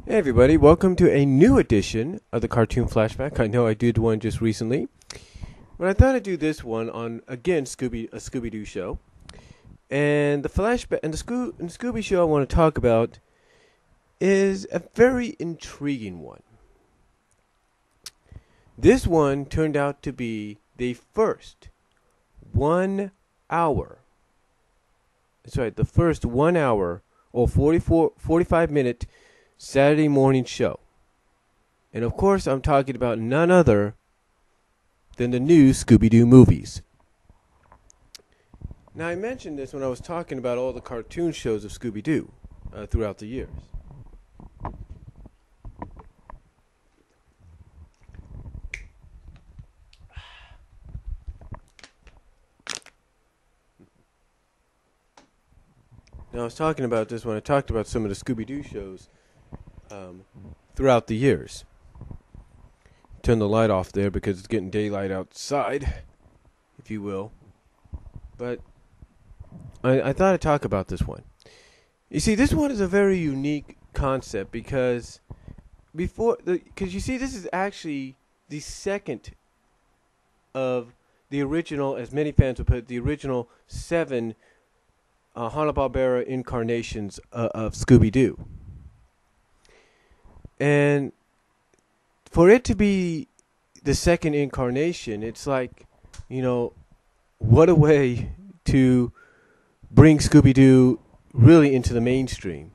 Hey everybody, welcome to a new edition of the Cartoon Flashback. I know I did one just recently, but I thought I'd do this one on again a Scooby-Doo show. And the flashback and the Scooby show I want to talk about is a very intriguing one. This one turned out to be the first 1 hour. That's right, the first 1 hour or 45-minute Saturday morning show. And of course, I'm talking about none other than the new Scooby-Doo movies. Now, I mentioned this when I was talking about all the cartoon shows of Scooby-Doo throughout the years. Now, I was talking about this when I talked about some of the Scooby-Doo shows throughout the years. Turn the light off there because it's getting daylight outside, if you will. But I thought I'd talk about this one. You see, this one is a very unique concept because you see, this is actually the second of the original, as many fans would put it, the original 7 Hanna-Barbera incarnations of Scooby-Doo. And for it to be the second incarnation, it's like, what a way to bring Scooby-Doo really into the mainstream.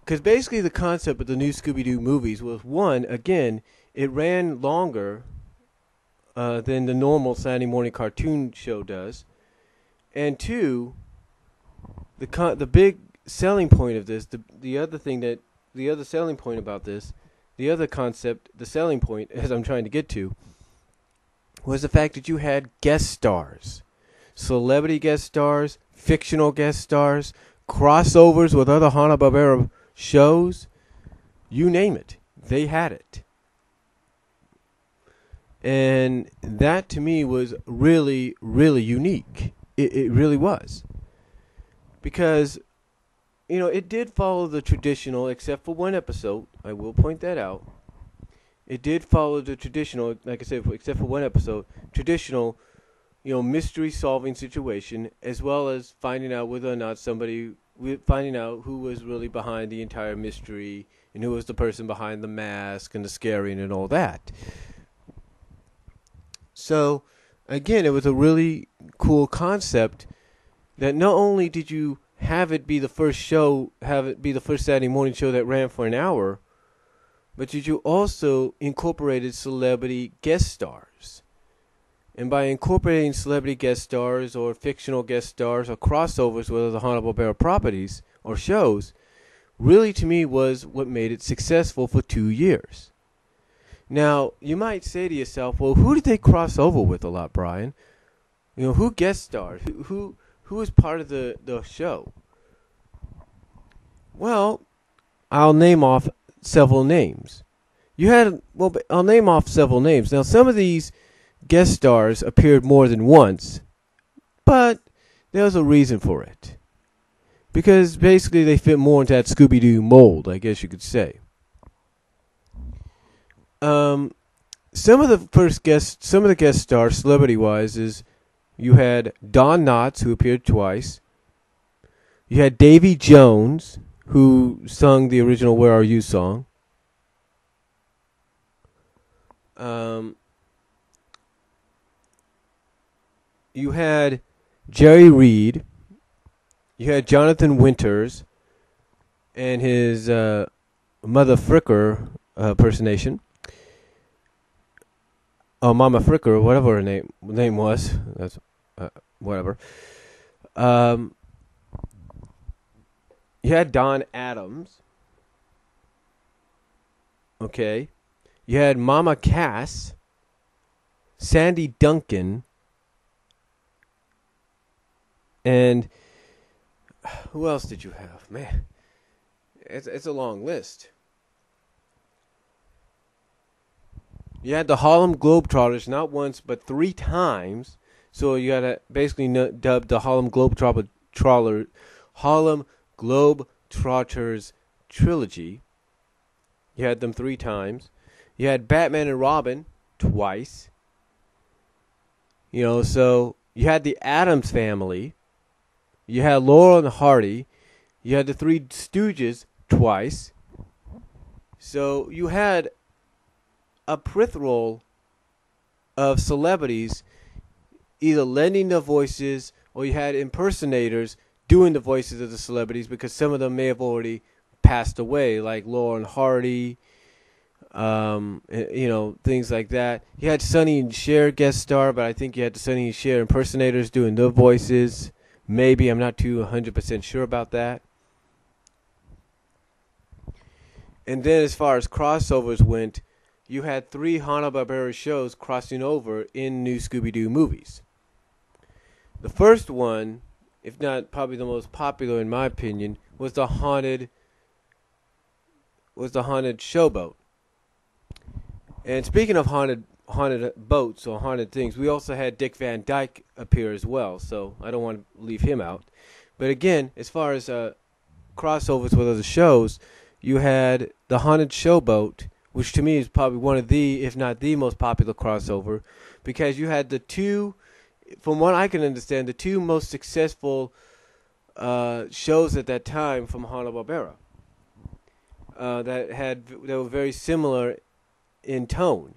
Because basically the concept of the new Scooby-Doo movies was, one, again, it ran longer than the normal Saturday morning cartoon show does. And two, the big selling point of this, the other selling point about this, the other concept, the selling point, as I'm trying to get to, was the fact that you had guest stars, celebrity guest stars, fictional guest stars, crossovers with other Hanna-Barbera shows, you name it, they had it. And that to me was really, really unique. It really was. Because it did follow the traditional, except for one episode. I will point that out. It did follow the traditional, like I said, except for one episode, traditional, mystery solving situation, as well as finding out whether or not finding out who was really behind the entire mystery and who was the person behind the mask and the scaring and all that. So, again, it was a really cool concept that not only did you have it be the first Saturday morning show that ran for an hour, but did you also incorporated celebrity guest stars. And by incorporating celebrity guest stars or fictional guest stars or crossovers with other Hanna-Barbera properties or shows, really to me was what made it successful for 2 years. Now, you might say to yourself, well, who did they cross over with a lot, Brian? Who guest starred? Who was part of the show? Well, I'll name off several names. I'll name off several names. Now, some of these guest stars appeared more than once, but there was a reason for it. Because basically they fit more into that Scooby-Doo mold, I guess you could say. Some of the guest stars, celebrity-wise, is you had Don Knotts, who appeared twice. You had Davy Jones, who sung the original "Where Are You" song. You had Jerry Reed. You had Jonathan Winters and his Mother Fricker impersonation. Oh, Mama Fricker, whatever her name was. That's whatever. You had Don Adams. Okay. You had Mama Cass, Sandy Duncan, and who else did you have? Man, it's a long list. You had the Harlem Globetrotters not once but 3 times. So you got to basically dub the Harlem Globetrotters trilogy. You had them 3 times. You had Batman and Robin twice. So you had the Addams Family. You had Laurel and Hardy. You had the Three Stooges twice. So you had a plethora of celebrities either lending their voices, or you had impersonators doing the voices of the celebrities, because some of them may have already passed away, like Laurel and Hardy, things like that. You had Sonny and Cher guest star, but I think you had the Sonny and Cher impersonators doing their voices. Maybe, I'm not too 100% sure about that. And then as far as crossovers went, you had 3 Hanna-Barbera shows crossing over in new Scooby-Doo movies. The first one, if not probably the most popular in my opinion, was the haunted showboat. And speaking of haunted boats or haunted things, we also had Dick Van Dyke appear as well, so I don't want to leave him out. But again, as far as crossovers with other shows, you had the haunted showboat, which to me is probably one of the, if not the most popular crossover, because you had the two, from what I can understand, the 2 most successful shows at that time from Hanna-Barbera that were very similar in tone.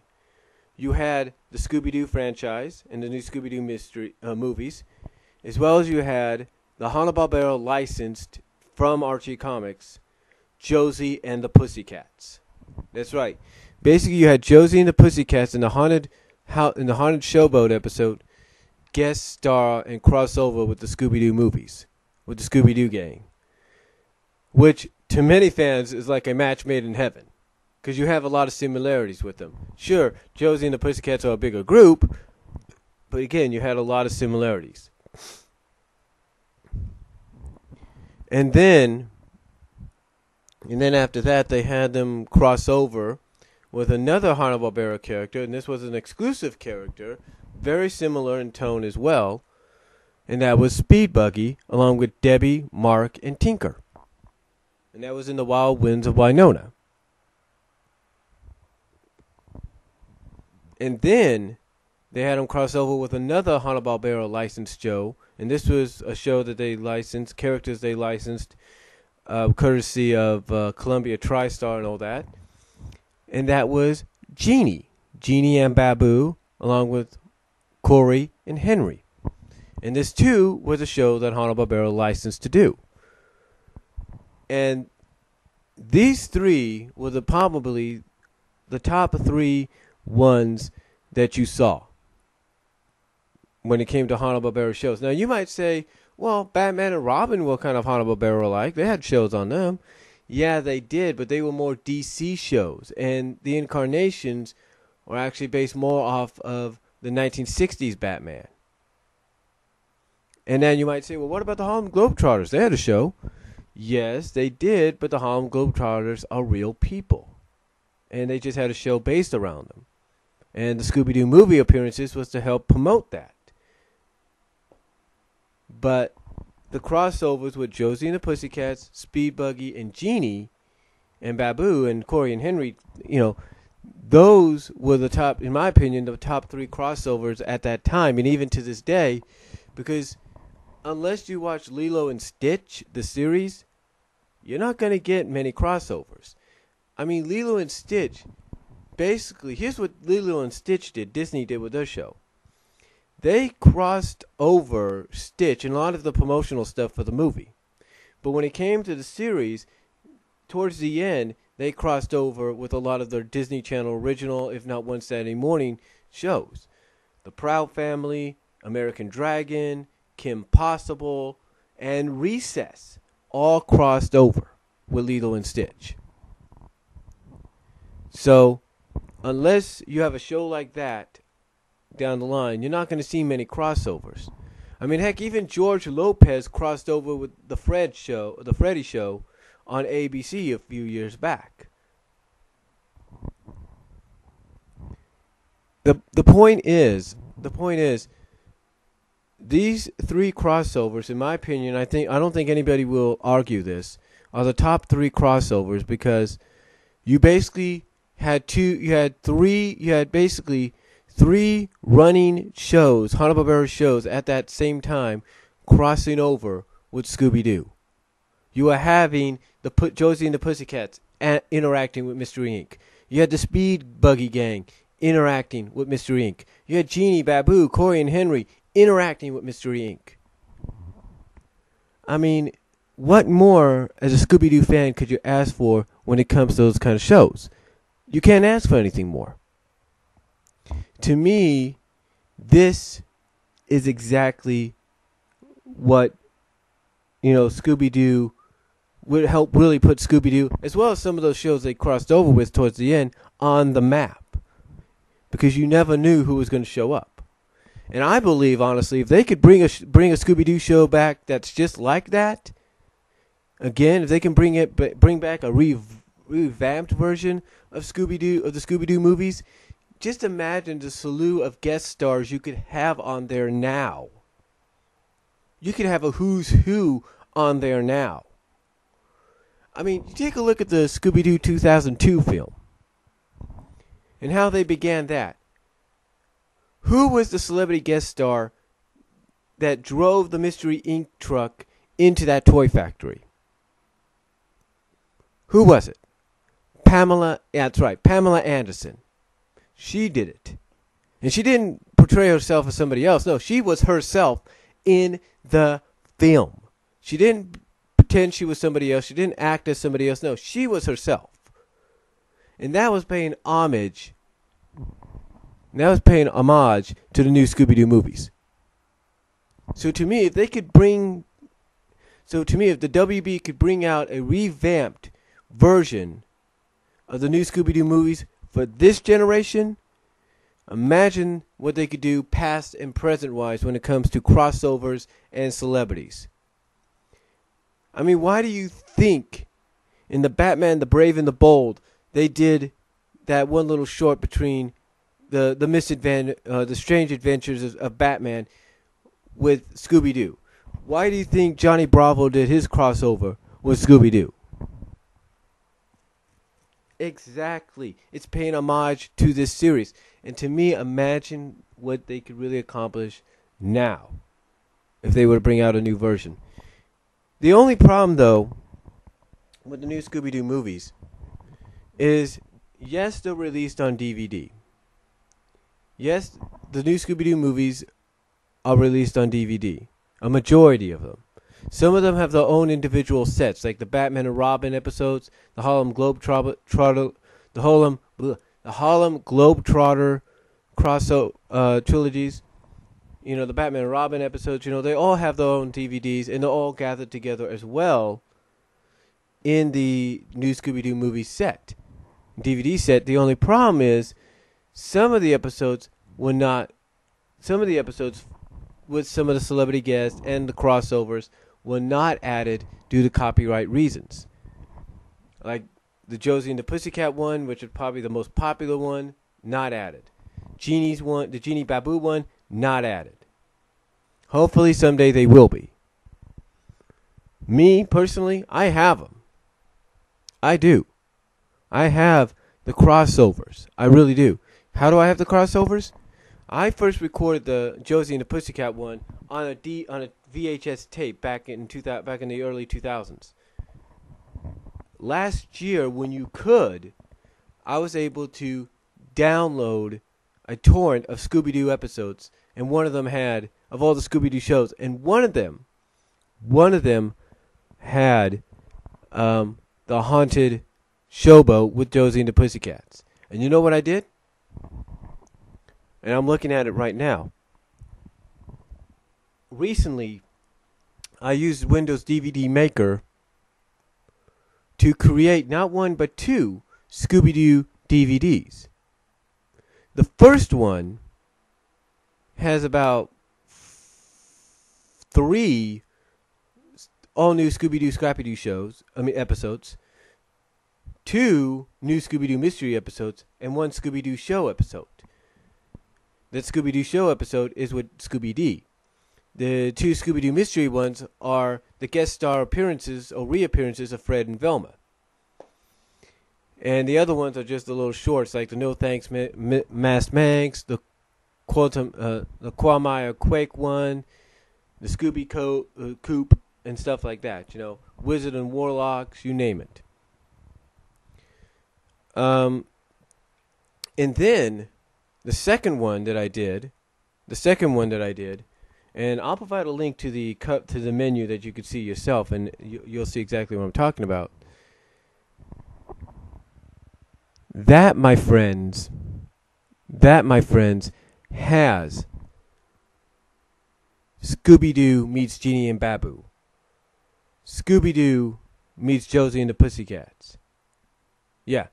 You had the Scooby-Doo franchise and the new Scooby-Doo mystery movies, as well as you had the Hanna-Barbera licensed from Archie Comics, Josie and the Pussycats. That's right. Basically, you had Josie and the Pussycats in the haunted showboat episode guest star and crossover with the Scooby-Doo movies, with the Scooby-Doo gang, which to many fans is like a match made in heaven, because you have a lot of similarities with them. Sure, Josie and the Pussycats are a bigger group, but again, you had a lot of similarities. And then after that, they had them cross over with another Hanna-Barbera character, and this was an exclusive character, very similar in tone as well, and that was Speed Buggy, along with Debbie, Mark, and Tinker. And that was in the Wild Winds of Winona. And then they had them cross over with another Hanna-Barbera licensed show, and this was a show that they licensed, characters they licensed, courtesy of Columbia TriStar and all that. And that was Genie and Babu, along with Corey and Henry. And this too was a show that Hanna-Barbera licensed to do. And these 3 were probably the top 3 ones that you saw when it came to Hanna-Barbera shows. Now you might say, well, Batman and Robin were kind of Hanna-Barbera-like. They had shows on them. Yeah, they did, but they were more DC shows. And the incarnations were actually based more off of the 1960s Batman. And then you might say, well, what about the Harlem Globetrotters? They had a show. Yes, they did, but the Harlem Globetrotters are real people. And they just had a show based around them. And the Scooby-Doo movie appearances was to help promote that. But the crossovers with Josie and the Pussycats, Speed Buggy, and Genie, and Babu, and Corey and Henry, those were the top, in my opinion, the top 3 crossovers at that time, and even to this day, because unless you watch Lilo and Stitch, the series, you're not going to get many crossovers. I mean, Lilo and Stitch, basically, here's what Lilo and Stitch did, Disney did with their show. They crossed over Stitch and a lot of the promotional stuff for the movie. But when it came to the series, towards the end, they crossed over with a lot of their Disney Channel original, if not One Saturday Morning, shows. The Proud Family, American Dragon, Kim Possible, and Recess all crossed over with Lilo and Stitch. So, unless you have a show like that down the line, you're not going to see many crossovers. I mean, heck, even George Lopez crossed over with the Freddy Show on ABC a few years back. The point is, these 3 crossovers, in my opinion, I don't think anybody will argue this, are the top 3 crossovers, because You basically you had basically three running shows, Hanna-Barbera shows at that same time, crossing over with Scooby-Doo. You were having Josie and the Pussycats interacting with Mr. Ink. You had the Speed Buggy Gang interacting with Mr. Ink. You had Jeannie, Babu, Corey, and Henry interacting with Mr. Ink. I mean, what more as a Scooby-Doo fan could you ask for when it comes to those kind of shows? You can't ask for anything more. To me, this is exactly what, Scooby-Doo would help really put Scooby-Doo, as well as some of those shows they crossed over with towards the end, on the map. Because you never knew who was going to show up. And I believe, honestly, if they could bring a Scooby-Doo show back that's just like that, again, if they can bring back a revamped version of Scooby-Doo, of the Scooby-Doo movies, just imagine the slew of guest stars you could have on there now. You could have a who's who on there now. I mean, take a look at the Scooby-Doo 2002 film and how they began that. Who was the celebrity guest star that drove the Mystery Inc. truck into that toy factory? Who was it? That's right, Pamela Anderson. She did it. And she didn't portray herself as somebody else. No, she was herself in the film. She didn't pretend she was somebody else. She didn't act as somebody else. No, she was herself. And that was paying homage. That was paying homage to the new Scooby-Doo movies. So to me, if the WB could bring out a revamped version of the new Scooby-Doo movies for this generation, imagine what they could do past and present-wise when it comes to crossovers and celebrities. I mean, why do you think in the Batman, the Brave and the Bold, they did that one little short between the Strange Adventures of Batman with Scooby-Doo? Why do you think Johnny Bravo did his crossover with Scooby-Doo? Exactly. It's paying homage to this series. And to me, imagine what they could really accomplish now if they were to bring out a new version. The only problem, though, with the new Scooby-Doo movies is, yes, they're released on DVD. Yes, the new Scooby-Doo movies are released on DVD. A majority of them. Some of them have their own individual sets, like the Batman and Robin episodes, the Harlem Globetrotter trilogies. The Batman and Robin episodes. They all have their own DVDs, and they're all gathered together as well in the new Scooby-Doo movie set, DVD set. The only problem is some of the episodes with some of the celebrity guests and the crossovers were not added due to copyright reasons. Like the Josie and the Pussycat one, which is probably the most popular one, not added. Genie's one, the Genie Babu one, not added. Hopefully someday they will be. Me, personally, I have them. I do. I have the crossovers. I really do. How do I have the crossovers? I first recorded the Josie and the Pussycat one on a VHS tape back in the early 2000s. Last year, when you could, I was able to download a torrent of Scooby-Doo episodes, and one of them had, of all the Scooby-Doo shows, and one of them had the haunted showboat with Josie and the Pussycats. And you know what I did? And I'm looking at it right now. Recently, I used Windows DVD Maker to create not one but two Scooby-Doo DVDs. The first one has about 3 all-new Scooby-Doo Scrappy-Doo episodes, 2 new Scooby-Doo mystery episodes, and 1 Scooby-Doo show episode. That Scooby-Doo show episode is with Scooby-Dee. The 2 Scooby-Doo mystery ones are the guest star appearances or reappearances of Fred and Velma. And the other ones are just the little shorts, like the No Thanks Masked Manx, the the Quagmire Quake one, the Coop, and stuff like that. Wizard and Warlocks, you name it. And then the second one that I did, and I'll provide a link to the menu that you could see yourself, and you'll see exactly what I'm talking about. That, my friends, has Scooby-Doo meets Genie and Babu. Scooby-Doo meets Josie and the Pussycats. Yeah.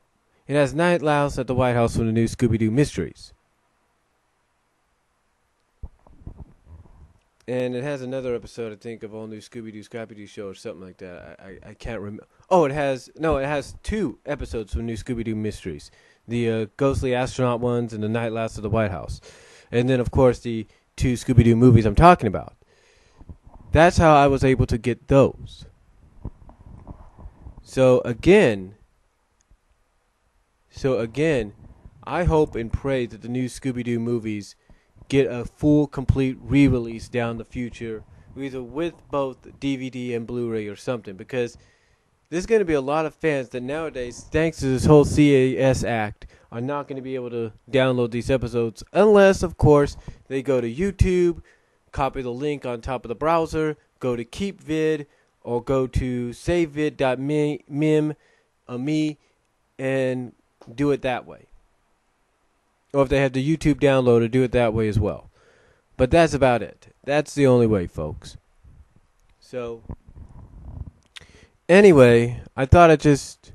It has Night Louse at the White House from the new Scooby-Doo Mysteries. And it has another episode, I think, of All New Scooby-Doo Scrappy-Doo Show or something like that. I can't remember. Oh, it has 2 episodes from new Scooby-Doo Mysteries. The Ghostly Astronaut ones and the Night Louse at the White House. And then, of course, the 2 Scooby-Doo movies I'm talking about. That's how I was able to get those. So again, I hope and pray that the new Scooby-Doo movies get a full, complete re-release down the future, either with both DVD and Blu-ray or something, because there's going to be a lot of fans that nowadays, thanks to this whole CAS Act, are not going to be able to download these episodes unless, of course, they go to YouTube, copy the link on top of the browser, go to KeepVid, or go to savevid.me, and do it that way. Or if they have the YouTube downloader, do it that way as well. But that's about it. That's the only way, folks. So, anyway, I thought I'd just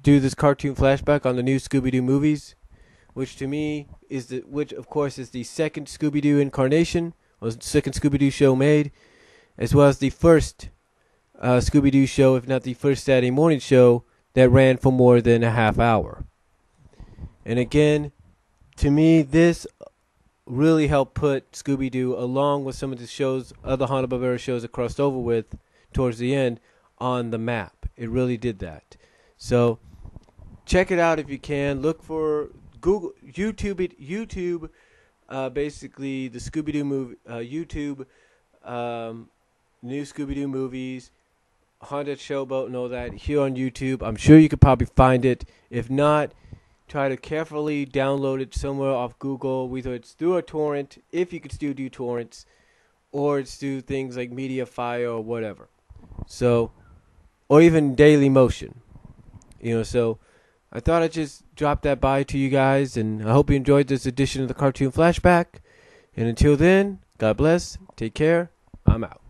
do this cartoon flashback on the new Scooby-Doo movies, which to me which of course is the second Scooby-Doo incarnation, or the second Scooby-Doo show made, as well as the first Scooby-Doo show, if not the first Saturday morning show that ran for more than a half hour. And again, to me, this really helped put Scooby-Doo, along with some of the shows, other Hanna-Barbera shows it crossed over with towards the end, on the map. It really did that. So, check it out if you can. Look for YouTube, basically the Scooby-Doo movie, YouTube, new Scooby-Doo movies, Haunted Showboat and all that here on YouTube. I'm sure you could probably find it. If not, try to carefully download it somewhere off Google, whether it's through a torrent, if you could still do torrents, or it's through things like Mediafire or whatever. So, or even Daily Motion. So I thought I'd just drop that by to you guys, and I hope you enjoyed this edition of the Cartoon Flashback. And until then, God bless, take care, I'm out.